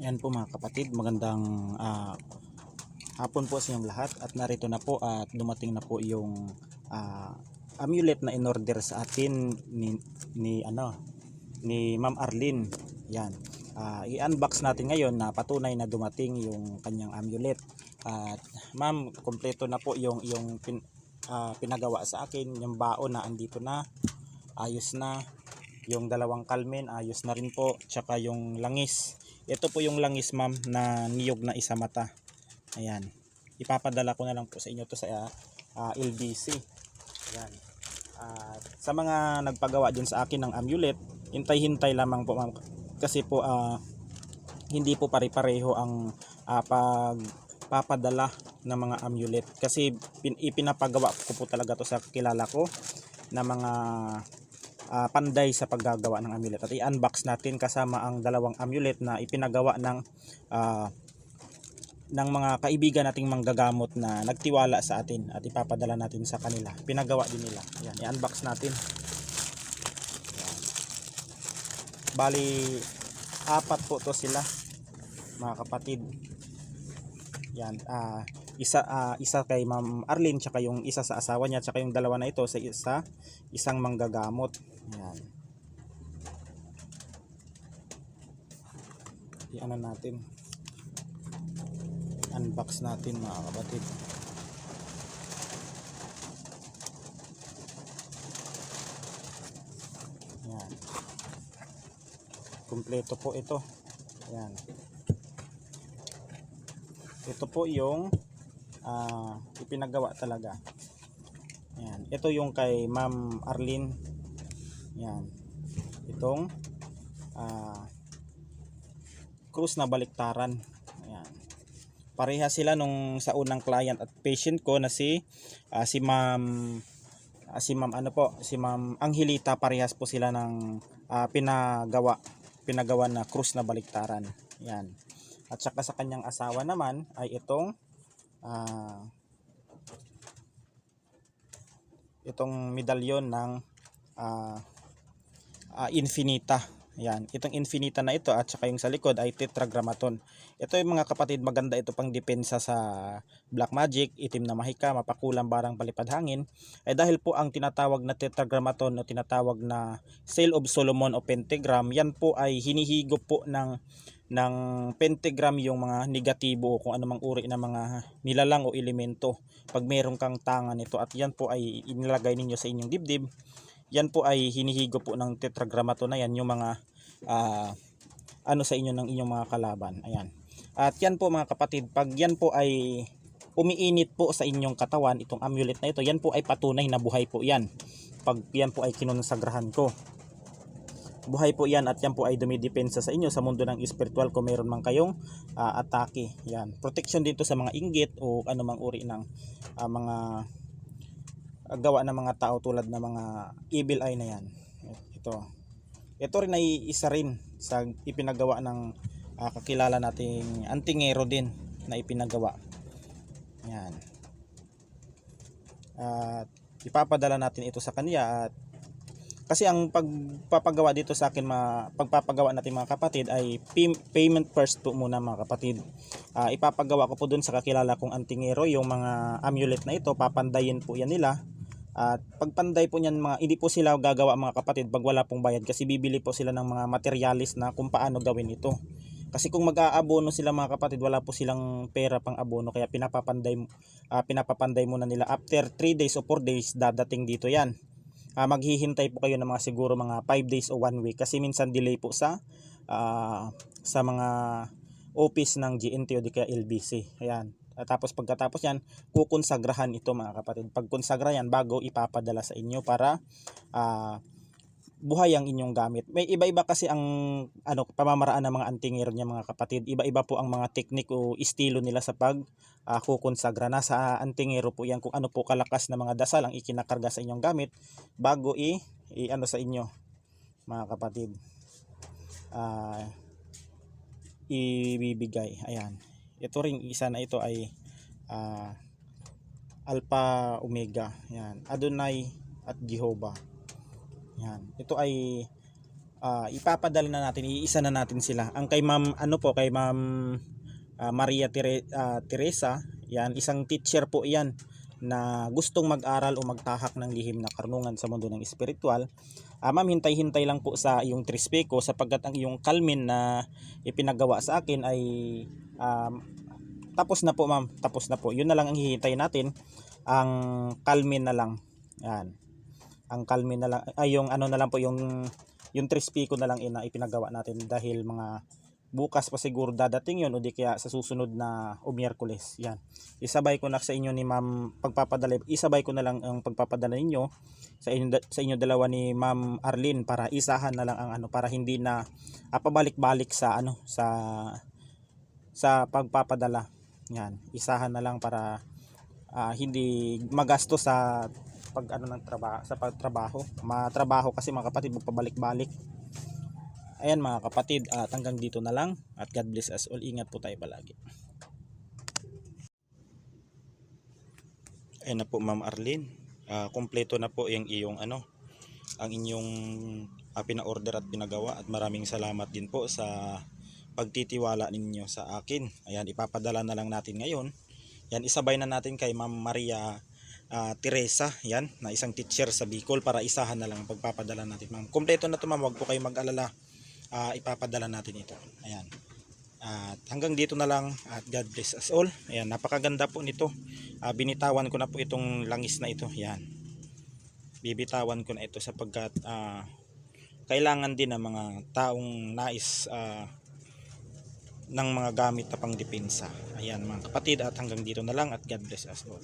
Yan po mga kapatid, magandang hapon po sa inyong lahat, at narito na po at dumating na po yung amulet na in-order sa atin ni Ma'am Arlene. Yan. I-unbox natin ngayon na patunay na dumating yung kanyang amulet. At ma'am, kompleto na po yung pinagawa sa akin, yung baon na andito na, ayos na. Yung dalawang kalmen ayos na rin po, tsaka yung langis. Ito po yung langis ma'am na niyog na isa mata. Ayan. Ipapadala ko na lang po sa inyo to sa LBC. Ayan. Sa mga nagpagawa din sa akin ng amulet, hintay-hintay lamang po ma'am. Kasi po hindi po pare-pareho ang pagpapadala ng mga amulet. Kasi ipinapagawa ko po talaga to sa kilala ko na mga panday sa paggagawa ng amulet. At i-unbox natin kasama ang dalawang amulet na ipinagawa ng mga kaibigan nating manggagamot na nagtiwala sa atin, at ipapadala natin sa kanila. Pinagawa din nila. Ayan, i-unbox natin. Ayan. Bali, apat po to sila mga kapatid. Yan, isa kay Ma'am Arlene, tsaka yung isa sa asawa niya, tsaka yung dalawa na ito sa isang manggagamot. Yan. I-ano natin, unbox natin mga kapatid. Yan. Kumpleto po ito. Yan. Ito po yung ipinagawa talaga. Yan. Ito yung kay Ma'am Arlene. Yan. Itong krus na baliktaran. Ayan. Pareha sila nung sa unang client at patient ko na si Ma'am Angelita. Parehas po sila ng pinagawa na krus na baliktaran. Yan. At saka sa kanyang asawa naman ay itong medalyon ng Infinita. Yan, itong Infinita na ito at saka yung sa likod ay Tetragrammaton. Ito yung mga kapatid, maganda ito pang depensa sa black magic, itim na mahika, mapakulang barang palipad hangin. Ay dahil po ang tinatawag na Tetragrammaton o tinatawag na Seal of Solomon o pentagram, yan po ay hinihigop po ng pentagram yung mga negatibo o kung anumang uri ng mga nilalang o elemento pag meron kang tanga nito, at yan po ay inilagay ninyo sa inyong dibdib. Yan po ay hinihigo po ng Tetragrammaton na yan yung mga sa inyo ng inyong mga kalaban. Ayan. At yan po mga kapatid, pag yan po ay umiinit po sa inyong katawan, itong amulet na ito, yan po ay patunay na buhay po yan. Pag yan po ay kinonsagrahan ko, buhay po yan, at yan po ay dumidepensa sa inyo sa mundo ng espiritual kung meron man kayong atake. Yan. Protection dito sa mga inggit o anumang uri ng mga gawa ng mga tao tulad ng mga evil eye na yan. Ito rin ay isa rin sa ipinagawa ng kakilala nating antingero din na ipinagawa. Yan. At ipapadala natin ito sa kanya. At kasi ang pagpapagawa dito sa akin, pagpapagawa natin mga kapatid, ay payment first po muna mga kapatid. Ipapagawa ko po dun sa kakilala kong antingero yung mga amulet na ito, papandayin po yan nila. At pagpanday po niyan, hindi po sila gagawa mga kapatid pag wala pong bayad, kasi bibili po sila ng mga materialis na kung paano gawin ito. Kasi kung mag-aabono sila mga kapatid, wala po silang pera pang abono, kaya pinapapanday muna nila. After 3 days o 4 days dadating dito yan. Maghihintay po kayo ng mga siguro mga 5 days o 1 week, kasi minsan delay po sa mga office ng GNT o di kaya LBC. Ayan. Tapos pagkatapos yan, kukonsagrahan ito mga kapatid. Pagkonsagra yan, bago ipapadala sa inyo para buhay ang inyong gamit. May iba-iba kasi ang pamamaraan ng mga antingero niya mga kapatid. Iba-iba po ang mga teknik o estilo nila sa kukonsagra. Nasa antingero po yan kung ano po kalakas na mga dasal ang ikinakarga sa inyong gamit bago sa inyo mga kapatid. Ibibigay. Ayan. Ito ring isa na ito ay Alpha Omega. Yan. Adonai at Jehovah. Yan. Ito ay ipapadala na natin, iisa na natin sila. Ang kay Ma'am kay Ma'am Teresa, yan, isang teacher po yan na gustong mag-aral o magtahak ng lihim na karunungan sa mundo ng espiritual. Ma'am, hintay-hintay lang po sa iyong trispeko sapagkat ang iyong kalmin na ipinagawa sa akin ay tapos na po, ma'am. Tapos na po. Yun na lang ang hihintay natin. Ang kalmin na lang. Yan. Ang kalmin na lang. Ay, yung ano na lang po, yung trispeko na lang na ipinagawa natin dahil mga bukas pa siguro dadating yun o di kaya sa susunod na o Miyerkules. Yan. Isabay ko na sa inyo ni Ma'am pagpapadala. Isabay ko na lang ang pagpapadala ninyo sa inyo dalawa ni Ma'am Arlene para isahan na lang ang para hindi na pabalik-balik sa sa pagpapadala. Yan. Isahan na lang para hindi magasto sa ng trabaho, sa pagtrabaho. Matrabaho kasi mga kapatid magpabalik-balik. Ayan mga kapatid, at hanggang dito na lang at God bless us all. Ingat po tayo palagi. Ayan na po Ma'am Arlene. Kompleto na po yung iyong ang inyong pina-order at pinagawa, at maraming salamat din po sa pagtitiwala ninyo sa akin. Ayan, ipapadala na lang natin ngayon. Yan, isabay na natin kay Ma'am Maria Teresa, yan, na isang teacher sa Bicol, para isahan na lang ang pagpapadala natin, ma'am. Kompleto na to, ma'am, wag po kayo mag-alala. Ipapadala natin ito. Ayan. At hanggang dito na lang, at God bless us all. Ayan, napakaganda po nito. Binitawan ko na po itong langis na ito. Ayan. Bibitawan ko na ito sapagkat kailangan din ng mga taong nais ng mga gamit na pangdepensa. Ayan mga kapatid, at hanggang dito na lang, at God bless us all.